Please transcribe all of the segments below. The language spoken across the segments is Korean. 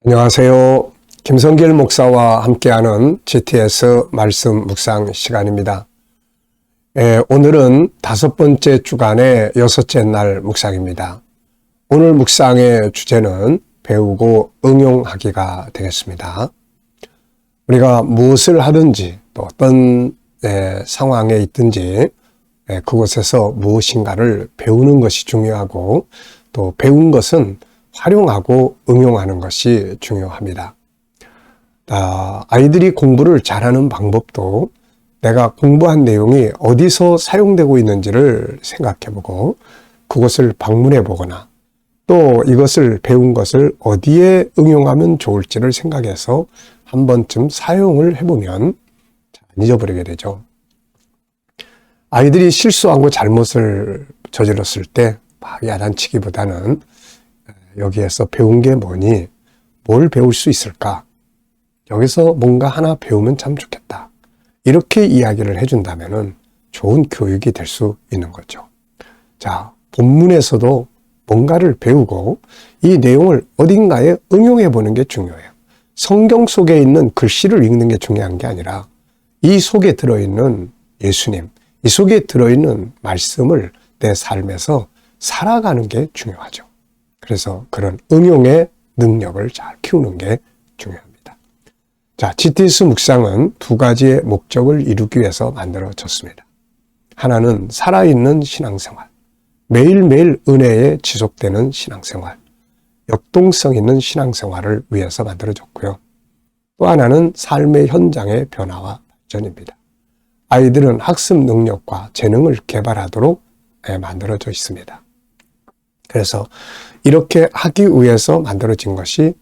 안녕하세요. 김성길 목사와 함께하는 GTS 말씀 묵상 시간입니다. 오늘은 5번째 주간의 6째 날 묵상입니다. 오늘 묵상의 주제는 배우고 응용하기가 되겠습니다. 우리가 무엇을 하든지 또 어떤 상황에 있든지 그곳에서 무엇인가를 배우는 것이 중요하고 또 배운 것은 활용하고 응용하는 것이 중요합니다. 아이들이 공부를 잘하는 방법도 내가 공부한 내용이 어디서 사용되고 있는지를 생각해보고 그것을 방문해 보거나 또 이것을 배운 것을 어디에 응용하면 좋을지를 생각해서 한 번쯤 사용을 해보면 안 잊어버리게 되죠. 아이들이 실수하고 잘못을 저질렀을 때 막 야단치기보다는 여기에서 배운 게 뭐니? 뭘 배울 수 있을까? 여기서 뭔가 하나 배우면 참 좋겠다. 이렇게 이야기를 해준다면 좋은 교육이 될 수 있는 거죠. 자, 본문에서도 뭔가를 배우고 이 내용을 어딘가에 응용해 보는 게 중요해요. 성경 속에 있는 글씨를 읽는 게 중요한 게 아니라 이 속에 들어있는 예수님, 이 속에 들어있는 말씀을 내 삶에서 살아가는 게 중요하죠. 그래서 그런 응용의 능력을 잘 키우는 게 중요합니다. 자, GTS 묵상은 두 가지의 목적을 이루기 위해서 만들어졌습니다. 하나는 살아있는 신앙생활, 매일매일 은혜에 지속되는 신앙생활, 역동성 있는 신앙생활을 위해서 만들어졌고요. 또 하나는 삶의 현장의 변화와 발전입니다. 아이들은 학습 능력과 재능을 개발하도록 만들어져 있습니다. 그래서 이렇게 하기 위해서 만들어진 것이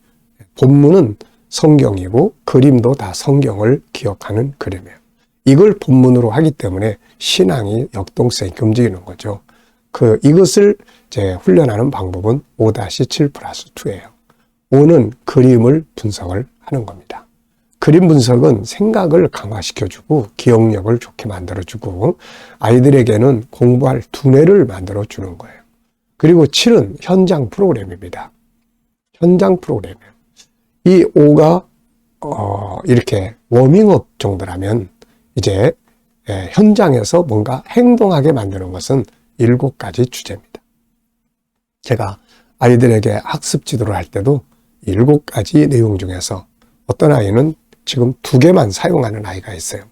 본문은 성경이고 그림도 다 성경을 기억하는 그림이에요. 이걸 본문으로 하기 때문에 신앙이 역동성이 움직이는 거죠. 이것을 이제 훈련하는 방법은 5-7+2예요. 5는 그림을 분석을 하는 겁니다. 그림 분석은 생각을 강화시켜주고 기억력을 좋게 만들어주고 아이들에게는 공부할 두뇌를 만들어주는 거예요. 그리고 7은 현장 프로그램입니다. 현장 프로그램이에요. 이 5가 이렇게 워밍업 정도라면 이제 현장에서 뭔가 행동하게 만드는 것은 7가지 주제입니다. 제가 아이들에게 학습 지도를 할 때도 7가지 내용 중에서 어떤 아이는 지금 2개만 사용하는 아이가 있어요.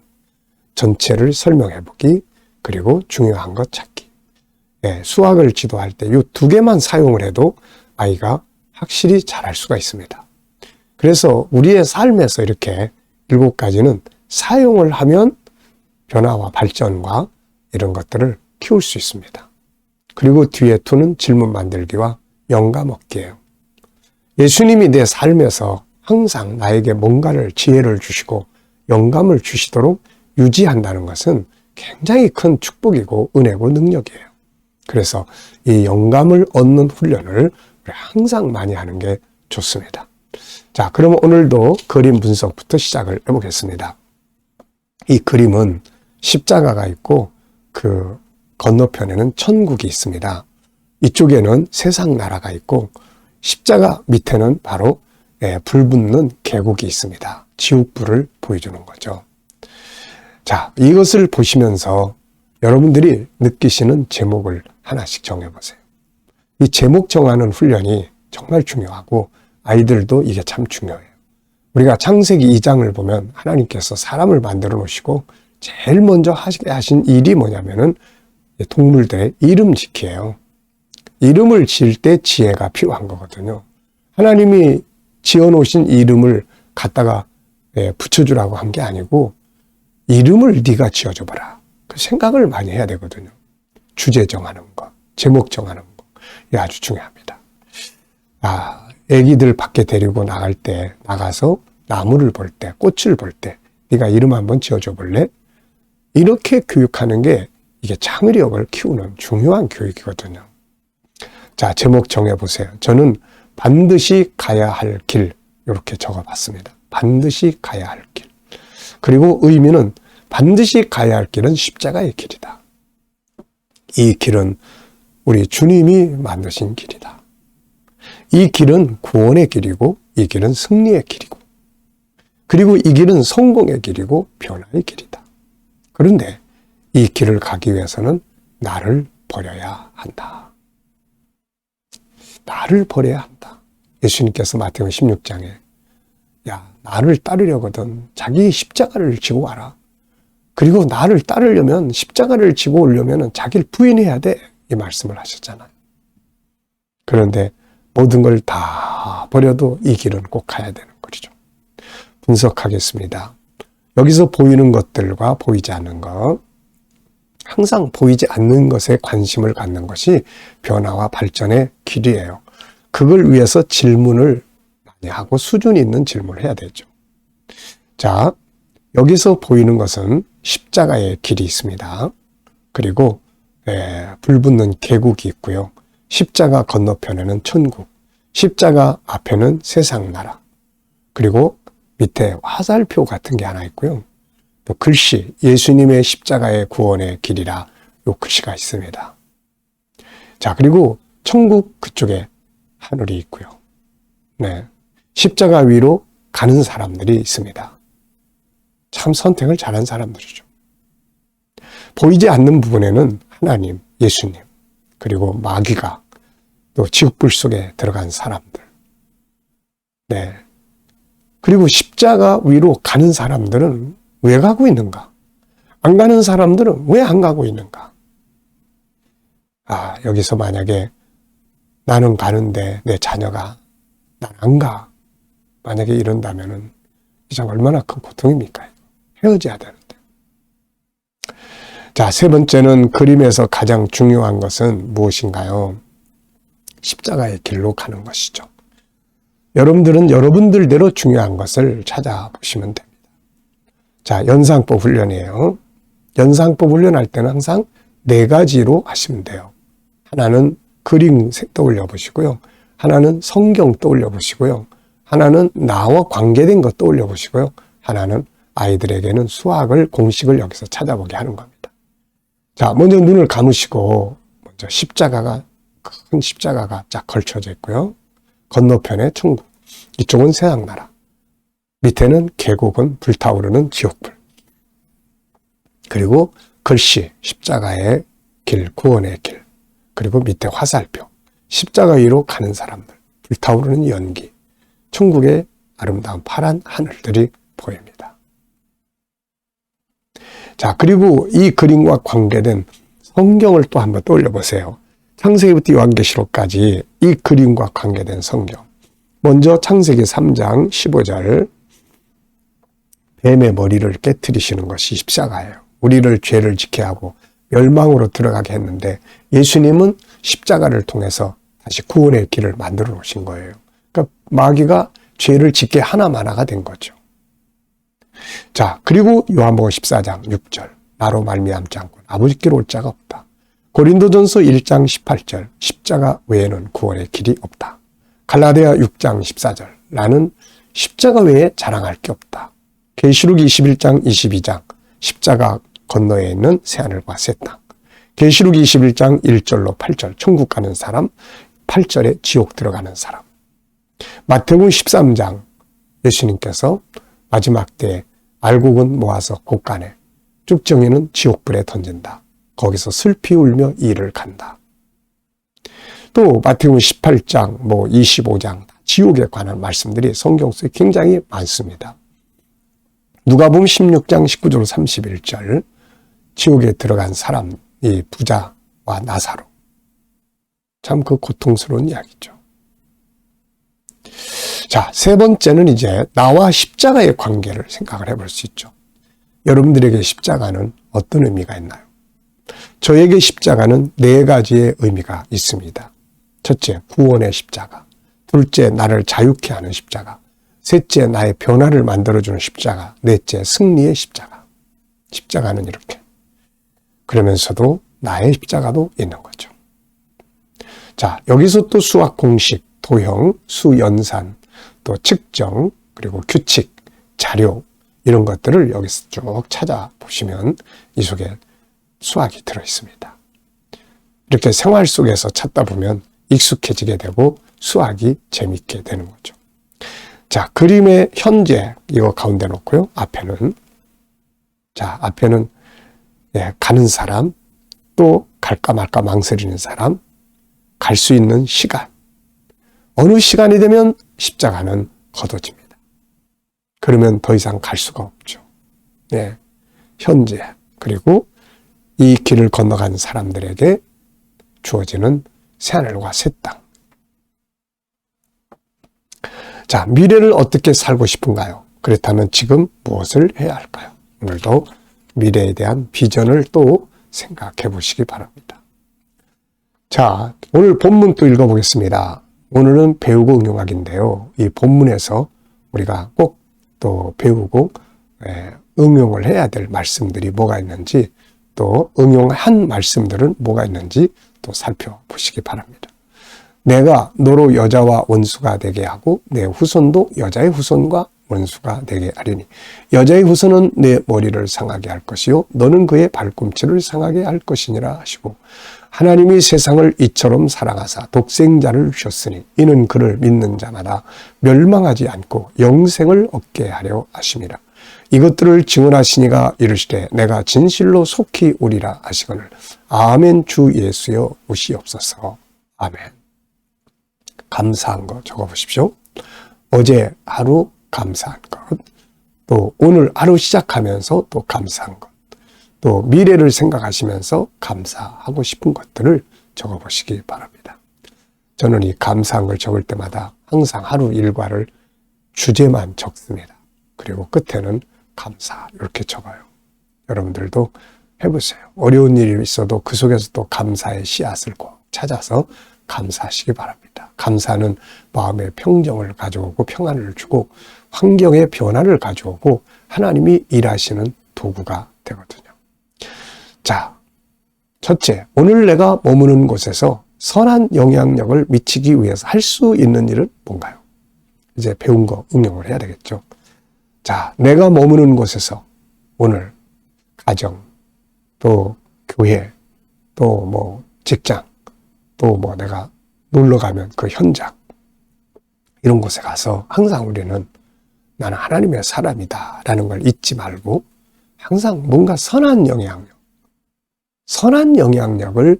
전체를 설명해보기, 그리고 중요한 것 찾기. 수학을 지도할 때 이 2개만 사용을 해도 아이가 확실히 잘할 수가 있습니다. 그래서 우리의 삶에서 이렇게 7가지는 사용을 하면 변화와 발전과 이런 것들을 키울 수 있습니다. 그리고 뒤에 2는 질문 만들기와 영감 얻기예요. 예수님이 내 삶에서 항상 나에게 뭔가를 지혜를 주시고 영감을 주시도록 유지한다는 것은 굉장히 큰 축복이고 은혜고 능력이에요. 그래서 이 영감을 얻는 훈련을 항상 많이 하는 게 좋습니다. 자, 그럼 오늘도 그림 분석부터 시작을 해보겠습니다. 이 그림은 십자가가 있고 그 건너편에는 천국이 있습니다. 이쪽에는 세상 나라가 있고 십자가 밑에는 바로 불 붙는 계곡이 있습니다. 지옥불을 보여주는 거죠. 자, 이것을 보시면서 여러분들이 느끼시는 제목을 하나씩 정해보세요. 이 제목 정하는 훈련이 정말 중요하고 아이들도 이게 참 중요해요. 우리가 창세기 2장을 보면 하나님께서 사람을 만들어 놓으시고 제일 먼저 하신 일이 뭐냐면은 동물들의 이름 짓기예요. 이름을 지을 때 지혜가 필요한 거거든요. 하나님이 지어놓으신 이름을 갖다가 붙여주라고 한 게 아니고 이름을 네가 지어줘봐라. 그 생각을 많이 해야 되거든요. 주제 정하는 거, 제목 정하는 거, 이게 아주 중요합니다. 애기들 밖에 데리고 나갈 때, 나가서 나무를 볼 때, 꽃을 볼 때, 네가 이름 한번 지어줘 볼래? 이렇게 교육하는 게 이게 창의력을 키우는 중요한 교육이거든요. 자, 제목 정해보세요. 저는 반드시 가야 할 길, 이렇게 적어봤습니다. 반드시 가야 할 길. 그리고 의미는 반드시 가야 할 길은 십자가의 길이다. 이 길은 우리 주님이 만드신 길이다. 이 길은 구원의 길이고 이 길은 승리의 길이고 그리고 이 길은 성공의 길이고 변화의 길이다. 그런데 이 길을 가기 위해서는 나를 버려야 한다. 나를 버려야 한다. 예수님께서 마태복음 16장에 야, 나를 따르려거든 자기 십자가를 지고 와라. 그리고 나를 따르려면 십자가를 지고 오려면 자기를 부인해야 돼. 이 말씀을 하셨잖아요. 그런데 모든 걸 다 버려도 이 길은 꼭 가야 되는 거죠. 분석하겠습니다. 여기서 보이는 것들과 보이지 않는 것, 항상 보이지 않는 것에 관심을 갖는 것이 변화와 발전의 길이에요. 그걸 위해서 질문을 많이 하고 수준 있는 질문을 해야 되죠. 자, 여기서 보이는 것은 십자가의 길이 있습니다. 그리고 불 붙는 계곡이 있고요. 십자가 건너편에는 천국, 십자가 앞에는 세상 나라, 그리고 밑에 화살표 같은 게 하나 있고요. 또 글씨, 예수님의 십자가의 구원의 길이라 요 글씨가 있습니다. 자, 그리고 천국 그쪽에 하늘이 있고요. 네, 십자가 위로 가는 사람들이 있습니다. 참 선택을 잘한 사람들이죠. 보이지 않는 부분에는 하나님, 예수님, 그리고 마귀가 또 지옥불 속에 들어간 사람들. 네. 그리고 십자가 위로 가는 사람들은 왜 가고 있는가? 안 가는 사람들은 왜 안 가고 있는가? 아, 여기서 만약에 나는 가는데 내 자녀가 난 안 가. 만약에 이런다면은 이제 얼마나 큰 고통입니까? 헤어져야 되는데. 자, 세 번째는 그림에서 가장 중요한 것은 무엇인가요? 십자가의 길로 가는 것이죠. 여러분들은 여러분들대로 중요한 것을 찾아보시면 됩니다. 자, 연상법 훈련이에요. 연상법 훈련할 때는 항상 4가지로 하시면 돼요. 하나는 그림 떠올려 보시고요. 하나는 성경 떠올려 보시고요. 하나는 나와 관계된 것 떠올려 보시고요. 하나는 아이들에게는 수학을, 공식을 여기서 찾아보게 하는 겁니다. 자, 먼저 눈을 감으시고 먼저 십자가가, 큰 십자가가 쫙 걸쳐져 있고요. 건너편에 천국, 이쪽은 세상나라, 밑에는 계곡은 불타오르는 지옥불, 그리고 글씨, 십자가의 길, 구원의 길, 그리고 밑에 화살표, 십자가 위로 가는 사람들, 불타오르는 연기, 천국의 아름다운 파란 하늘들이 보입니다. 자, 그리고 이 그림과 관계된 성경을 또 한번 떠올려 보세요. 창세기부터 요한계시록까지 이 그림과 관계된 성경. 먼저 창세기 3장 15절, 뱀의 머리를 깨트리시는 것이 십자가예요. 우리를 죄를 지게 하고 멸망으로 들어가게 했는데 예수님은 십자가를 통해서 다시 구원의 길을 만들어 놓으신 거예요. 그러니까 마귀가 죄를 짓게 하나마나가 된 거죠. 자, 그리고 요한복음 14장 6절, 나로 말미암지 않고 아버지께로 올 자가 없다. 고린도전서 1장 18절, 십자가 외에는 구원의 길이 없다. 갈라디아 6장 14절, 나는 십자가 외에 자랑할 게 없다. 계시록 21장 22장, 십자가 건너에 있는 새하늘과 새 땅. 계시록 21장 1절로 8절, 천국 가는 사람, 8절에 지옥 들어가는 사람. 마태복음 13장, 예수님께서 마지막 때에 알곡은 모아서 곳간에, 쭉정이는 지옥불에 던진다. 거기서 슬피 울며 이를 간다. 또 마태복음 18장, 25장, 지옥에 관한 말씀들이 성경 속에 굉장히 많습니다. 누가복음 16장 19절 31절, 지옥에 들어간 사람, 이 부자와 나사로. 참 그 고통스러운 이야기죠. 자, 세 번째는 이제 나와 십자가의 관계를 생각을 해볼 수 있죠. 여러분들에게 십자가는 어떤 의미가 있나요? 저에게 십자가는 4가지의 의미가 있습니다. 첫째, 구원의 십자가. 둘째, 나를 자유케 하는 십자가. 셋째, 나의 변화를 만들어주는 십자가. 넷째, 승리의 십자가. 십자가는 이렇게. 그러면서도 나의 십자가도 있는 거죠. 자, 여기서 또 수학 공식, 도형, 수연산, 또 측정, 그리고 규칙, 자료, 이런 것들을 여기서 쭉 찾아보시면 이 속에 수학이 들어있습니다. 이렇게 생활 속에서 찾다 보면 익숙해지게 되고 수학이 재밌게 되는 거죠. 자, 그림의 현재 이거 가운데 놓고요. 앞에는 가는 사람, 또 갈까 말까 망설이는 사람, 갈 수 있는 시간. 어느 시간이 되면 십자가는 걷어집니다. 그러면 더 이상 갈 수가 없죠. 네, 현재 그리고 이 길을 건너간 사람들에게 주어지는 새하늘과 새 땅. 자, 미래를 어떻게 살고 싶은가요? 그렇다면 지금 무엇을 해야 할까요? 오늘도 미래에 대한 비전을 또 생각해 보시기 바랍니다. 자, 오늘 본문 또 읽어보겠습니다. 오늘은 배우고 응용하기인데요. 이 본문에서 우리가 꼭 또 배우고 응용을 해야 될 말씀들이 뭐가 있는지, 또 응용한 말씀들은 뭐가 있는지 또 살펴보시기 바랍니다. 내가 너로 여자와 원수가 되게 하고 내 후손도 여자의 후손과 원수가 되게 하리니 여자의 후손은 내 머리를 상하게 할 것이요 너는 그의 발꿈치를 상하게 할 것이니라 하시고, 하나님이 세상을 이처럼 사랑하사 독생자를 주셨으니 이는 그를 믿는 자마다 멸망하지 않고 영생을 얻게 하려 하심이라. 이것들을 증언하시니가 이르시되 내가 진실로 속히 오리라 하시거늘 아멘. 주 예수여 오시옵소서. 아멘. 감사한 거 적어보십시오. 어제 하루 감사한 것, 또 오늘 하루 시작하면서 또 감사한 것, 또 미래를 생각하시면서 감사하고 싶은 것들을 적어보시기 바랍니다. 저는 이 감사한 걸 적을 때마다 항상 하루 일과를 주제만 적습니다. 그리고 끝에는 감사 이렇게 적어요. 여러분들도 해보세요. 어려운 일이 있어도 그 속에서 또 감사의 씨앗을 꼭 찾아서 감사하시기 바랍니다. 감사는 마음의 평정을 가져오고 평안을 주고 환경의 변화를 가져오고 하나님이 일하시는 도구가 되거든요. 자, 첫째, 오늘 내가 머무는 곳에서 선한 영향력을 미치기 위해서 할 수 있는 일은 뭔가요? 이제 배운 거 응용을 해야 되겠죠. 자, 내가 머무는 곳에서 오늘 가정, 또 교회, 또 뭐 직장, 또 뭐 내가 놀러 가면 그 현장, 이런 곳에 가서 항상 우리는 나는 하나님의 사람이다 라는 걸 잊지 말고 항상 뭔가 선한 영향력을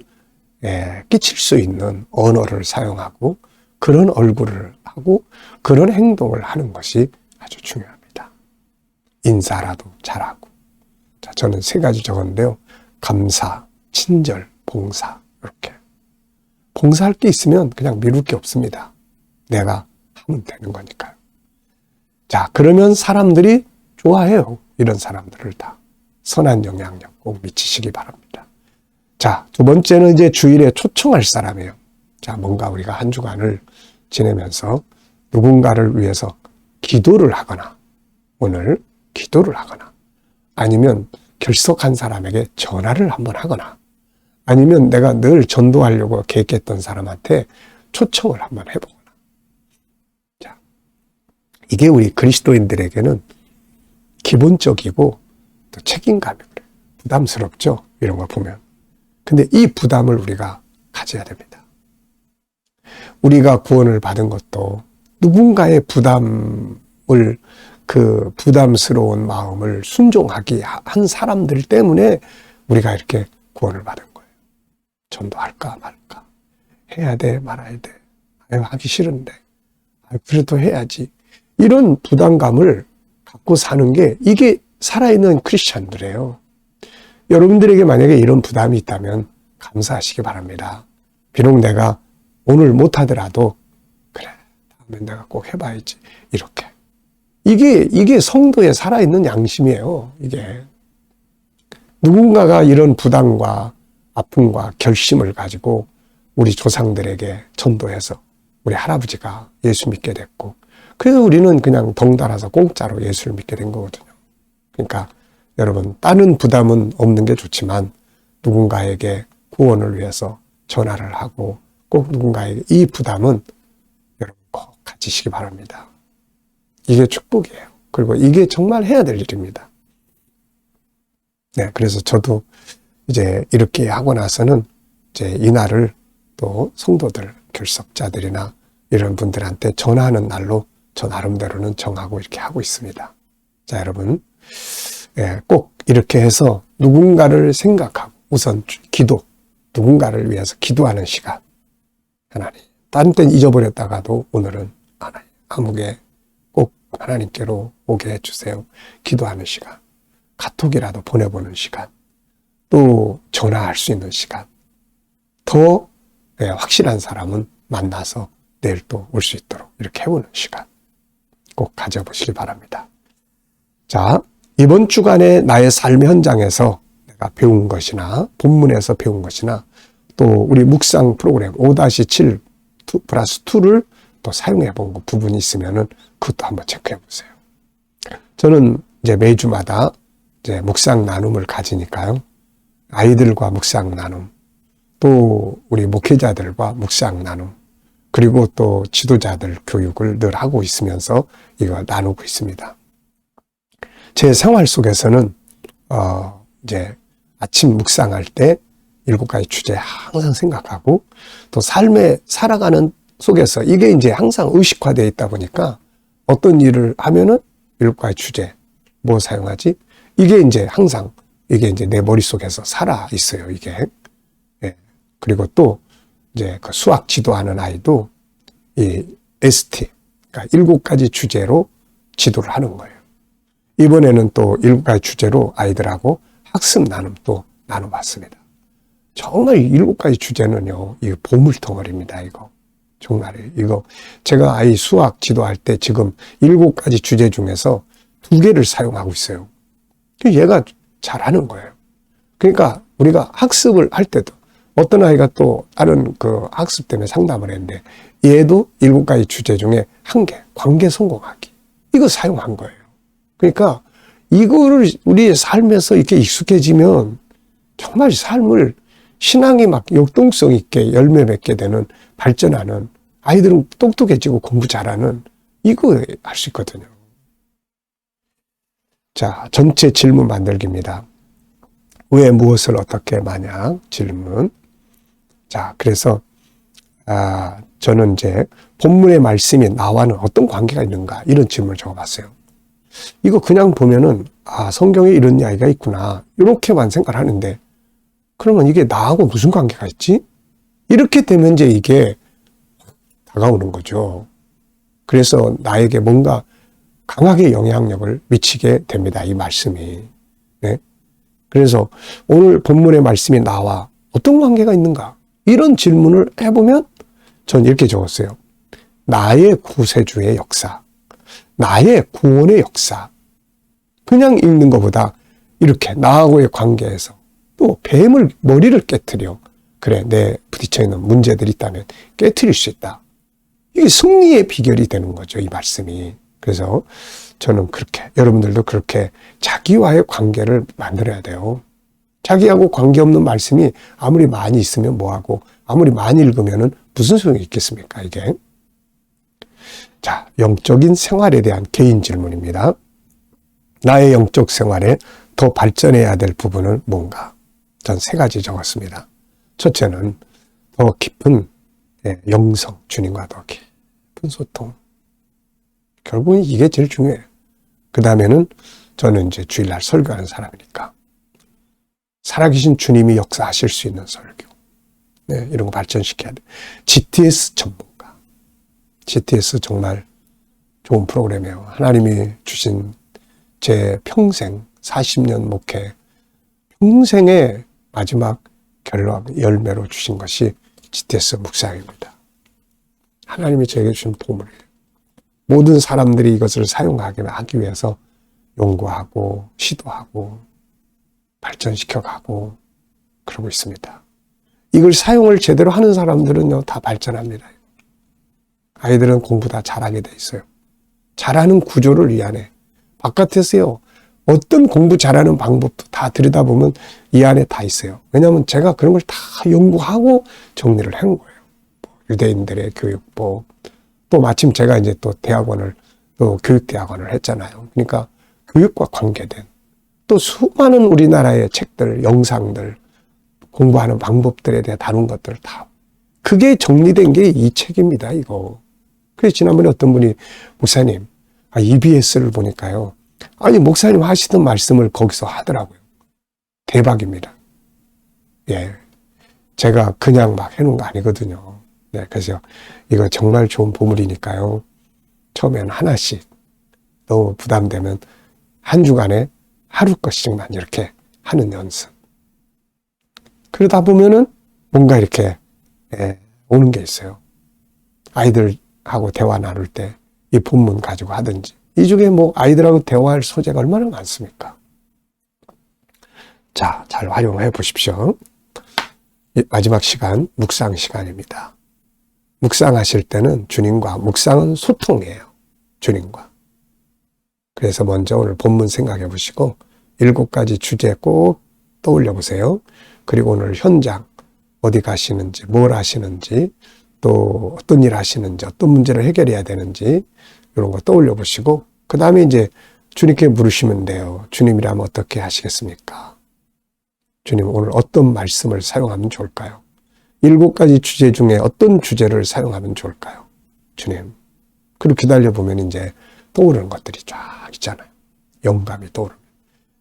끼칠 수 있는 언어를 사용하고 그런 얼굴을 하고 그런 행동을 하는 것이 아주 중요합니다. 인사라도 잘하고. 자, 저는 3가지 적었는데요. 감사, 친절, 봉사, 이렇게. 봉사할 게 있으면 그냥 미룰 게 없습니다. 내가 하면 되는 거니까요. 자, 그러면 사람들이 좋아해요. 이런 사람들을 다. 선한 영향력 꼭 미치시기 바랍니다. 자, 2번째는 이제 주일에 초청할 사람이에요. 자, 뭔가 우리가 한 주간을 지내면서 누군가를 위해서 기도를 하거나, 오늘 기도를 하거나, 아니면 결석한 사람에게 전화를 한번 하거나, 아니면 내가 늘 전도하려고 계획했던 사람한테 초청을 한번 해보거나. 자, 이게 우리 그리스도인들에게는 기본적이고 또 책임감이 그래요. 부담스럽죠? 이런 거 보면. 근데 이 부담을 우리가 가져야 됩니다. 우리가 구원을 받은 것도 누군가의 그 부담스러운 마음을 순종하게 한 사람들 때문에 우리가 이렇게 구원을 받은 거예요. 전도할까 말까. 해야 돼 말아야 돼. 하기 싫은데. 그래도 해야지. 이런 부담감을 갖고 사는 게 이게 살아있는 크리스찬들이에요. 여러분들에게 만약에 이런 부담이 있다면 감사하시기 바랍니다. 비록 내가 오늘 못하더라도 그래, 다음에 내가 꼭 해봐야지. 이렇게. 이게 성도의 살아있는 양심이에요. 이게. 누군가가 이런 부담과 아픔과 결심을 가지고 우리 조상들에게 전도해서 우리 할아버지가 예수 믿게 됐고, 그래서 우리는 그냥 덩달아서 공짜로 예수를 믿게 된 거거든요. 그러니까 여러분, 다른 부담은 없는 게 좋지만 누군가에게 구원을 위해서 전화를 하고 꼭 누군가에게 이 부담은 여러분 꼭 가지시기 바랍니다. 이게 축복이에요. 그리고 이게 정말 해야 될 일입니다. 네, 그래서 저도 이제 이렇게 하고 나서는 이제 이날을 또 성도들, 결석자들이나 이런 분들한테 전화하는 날로 저 나름대로는 정하고 이렇게 하고 있습니다. 자, 여러분, 꼭 이렇게 해서 누군가를 생각하고 우선 기도, 누군가를 위해서 기도하는 시간. 하나님, 다른 때는 잊어버렸다가도 오늘은 하나님, 아무개 꼭 하나님께로 오게 해주세요. 기도하는 시간, 카톡이라도 보내보는 시간, 또 전화할 수 있는 시간, 더 확실한 사람은 만나서 내일 또 올 수 있도록 이렇게 해보는 시간 꼭 가져보시기 바랍니다. 자, 이번 주간에 나의 삶의 현장에서 내가 배운 것이나 본문에서 배운 것이나 또 우리 묵상 프로그램 5-7 2+2를 또 사용해 본 부분이 있으면은 그것도 한번 체크해 보세요. 저는 이제 매주마다 이제 묵상 나눔을 가지니까요. 아이들과 묵상 나눔, 또 우리 목회자들과 묵상 나눔, 그리고 또 지도자들 교육을 늘 하고 있으면서 이거 나누고 있습니다. 제 생활 속에서는 이제 아침 묵상할 때 7가지 주제 항상 생각하고 또 삶에 살아가는 속에서 이게 이제 항상 의식화되어 있다 보니까 어떤 일을 하면은 7가지 주제 뭐 사용하지? 이게 이제 항상 이게 이제 내 머릿속에서 살아 있어요, 이게. 예. 그리고 또 이제 그 수학 지도하는 아이도 이 ST, 그러니까 7가지 주제로 지도를 하는 거예요. 이번에는 또 7가지 주제로 아이들하고 학습 나눔 또 나눠봤습니다. 정말 7가지 주제는요, 이거 보물덩어리입니다, 이거. 정말, 이거. 제가 아이 수학 지도할 때 지금 7가지 주제 중에서 2개를 사용하고 있어요. 얘가 잘하는 거예요. 그러니까 우리가 학습을 할 때도 어떤 아이가 또 다른 그 학습 때문에 상담을 했는데 얘도 7가지 주제 중에 1개, 관계 성공하기. 이거 사용한 거예요. 그러니까 이거를 우리의 삶에서 이렇게 익숙해지면 정말 삶을 신앙이 막 역동성 있게 열매 맺게 되는 발전하는 아이들은 똑똑해지고 공부 잘하는 이거 할 수 있거든요. 자, 전체 질문 만들기입니다. 왜 무엇을 어떻게 만약 질문. 자, 그래서 저는 이제 본문의 말씀이 나와는 어떤 관계가 있는가 이런 질문을 적어봤어요. 이거 그냥 보면은 성경에 이런 이야기가 있구나 이렇게만 생각을 하는데 그러면 이게 나하고 무슨 관계가 있지? 이렇게 되면 이제 이게 다가오는 거죠. 그래서 나에게 뭔가 강하게 영향력을 미치게 됩니다. 이 말씀이. 네? 그래서 오늘 본문의 말씀이 나와 어떤 관계가 있는가? 이런 질문을 해보면 전 이렇게 적었어요. 나의 구세주의 역사, 나의 구원의 역사. 그냥 읽는 것보다 이렇게 나하고의 관계에서 또 뱀을 머리를 깨트려. 그래, 내 부딪혀 있는 문제들이 있다면 깨트릴 수 있다. 이게 승리의 비결이 되는 거죠, 이 말씀이. 그래서 저는 그렇게, 여러분들도 그렇게 자기와의 관계를 만들어야 돼요. 자기하고 관계없는 말씀이 아무리 많이 있으면 뭐하고, 아무리 많이 읽으면은 무슨 소용이 있겠습니까, 이게? 자, 영적인 생활에 대한 개인 질문입니다. 나의 영적 생활에 더 발전해야 될 부분은 뭔가? 전 3가지 적었습니다. 첫째는 더 깊은 영성, 주님과 더 깊은 소통. 결국은 이게 제일 중요해요. 그 다음에는 저는 이제 주일날 설교하는 사람이니까 살아계신 주님이 역사하실 수 있는 설교. 네, 이런 거 발전시켜야 돼. GTS 전문가. GTS 정말 좋은 프로그램이에요. 하나님이 주신 제 평생 40년 목회 평생의 마지막 결론 열매로 주신 것이 GTS 묵상입니다. 하나님이 저에게 주신 보물이에요. 모든 사람들이 이것을 사용하게 하기 위해서 연구하고 시도하고 발전시켜가고 그러고 있습니다. 이걸 사용을 제대로 하는 사람들은요 다 발전합니다. 아이들은 공부 다 잘하게 돼 있어요. 잘하는 구조를 이 안에 바깥에서요 어떤 공부 잘하는 방법도 다 들여다보면 이 안에 다 있어요. 왜냐하면 제가 그런 걸 다 연구하고 정리를 한 거예요. 유대인들의 교육법, 또 마침 제가 이제 또 대학원을, 또 교육대학원을 했잖아요. 그러니까 교육과 관계된 또 수많은 우리나라의 책들, 영상들, 공부하는 방법들에 대해 다룬 것들 다. 그게 정리된 게 이 책입니다, 이거. 그래서 지난번에 어떤 분이 목사님, EBS를 보니까요. 아니, 목사님 하시던 말씀을 거기서 하더라고요. 대박입니다. 예. 제가 그냥 막 해놓은 거 아니거든요. 네. 그래서 이거 정말 좋은 보물이니까요. 처음에는 하나씩, 너무 부담되면 한 주간에 하루 것씩만 이렇게 하는 연습. 그러다 보면은 뭔가 이렇게 오는 게 있어요. 아이들하고 대화 나눌 때 이 본문 가지고 하든지. 이 중에 뭐 아이들하고 대화할 소재가 얼마나 많습니까? 자, 잘 활용해 보십시오. 마지막 시간, 묵상 시간입니다. 묵상하실 때는 주님과, 묵상은 소통이에요. 주님과. 그래서 먼저 오늘 본문 생각해 보시고 7가지 주제 꼭 떠올려 보세요. 그리고 오늘 현장, 어디 가시는지, 뭘 하시는지, 또 어떤 일 하시는지, 어떤 문제를 해결해야 되는지 이런 거 떠올려 보시고 그 다음에 이제 주님께 물으시면 돼요. 주님이라면 어떻게 하시겠습니까? 주님 오늘 어떤 말씀을 사용하면 좋을까요? 7가지 주제 중에 어떤 주제를 사용하면 좋을까요? 주님. 그리고 기다려보면 이제 떠오르는 것들이 쫙 있잖아요. 영감이 떠오르면.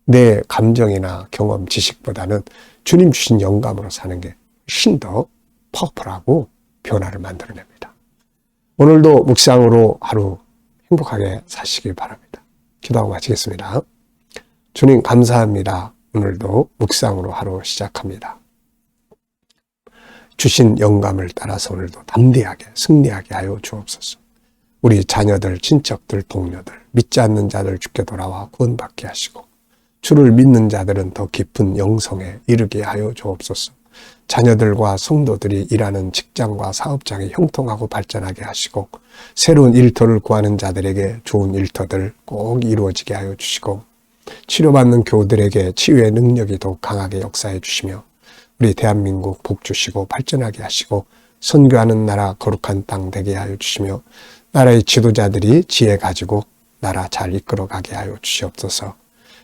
내 감정이나 경험, 지식보다는 주님 주신 영감으로 사는 게 훨씬 더 파워풀하고 변화를 만들어냅니다. 오늘도 묵상으로 하루 행복하게 사시길 바랍니다. 기도하고 마치겠습니다. 주님 감사합니다. 오늘도 묵상으로 하루 시작합니다. 주신 영감을 따라서 오늘도 담대하게 승리하게 하여 주옵소서. 우리 자녀들, 친척들, 동료들, 믿지 않는 자들 주께 돌아와 구원받게 하시고 주를 믿는 자들은 더 깊은 영성에 이르게 하여 주옵소서. 자녀들과 성도들이 일하는 직장과 사업장이 형통하고 발전하게 하시고 새로운 일터를 구하는 자들에게 좋은 일터들 꼭 이루어지게 하여 주시고 치료받는 교우들에게 치유의 능력이 더욱 강하게 역사해 주시며 우리 대한민국 복 주시고 발전하게 하시고 선교하는 나라 거룩한 땅 되게 하여 주시며 나라의 지도자들이 지혜 가지고 나라 잘 이끌어가게 하여 주시옵소서.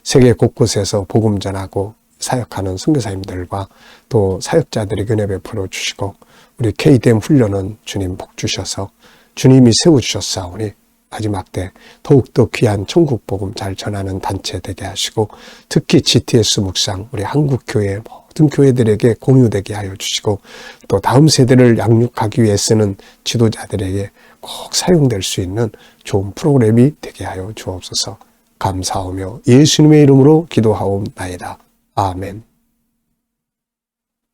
세계 곳곳에서 복음 전하고 사역하는 선교사님들과 또 사역자들에게 은혜 베풀어 주시고 우리 KDM 훈련은 주님 복 주셔서 주님이 세워주셨사오니 마지막 때 더욱더 귀한 천국 복음 잘 전하는 단체 되게 하시고 특히 GTS 묵상 우리 한국교회 모든 교회들에게 공유되게 하여 주시고 또 다음 세대를 양육하기 위해 쓰는 지도자들에게 꼭 사용될 수 있는 좋은 프로그램이 되게 하여 주옵소서. 감사하며 예수님의 이름으로 기도하옵나이다. 아멘.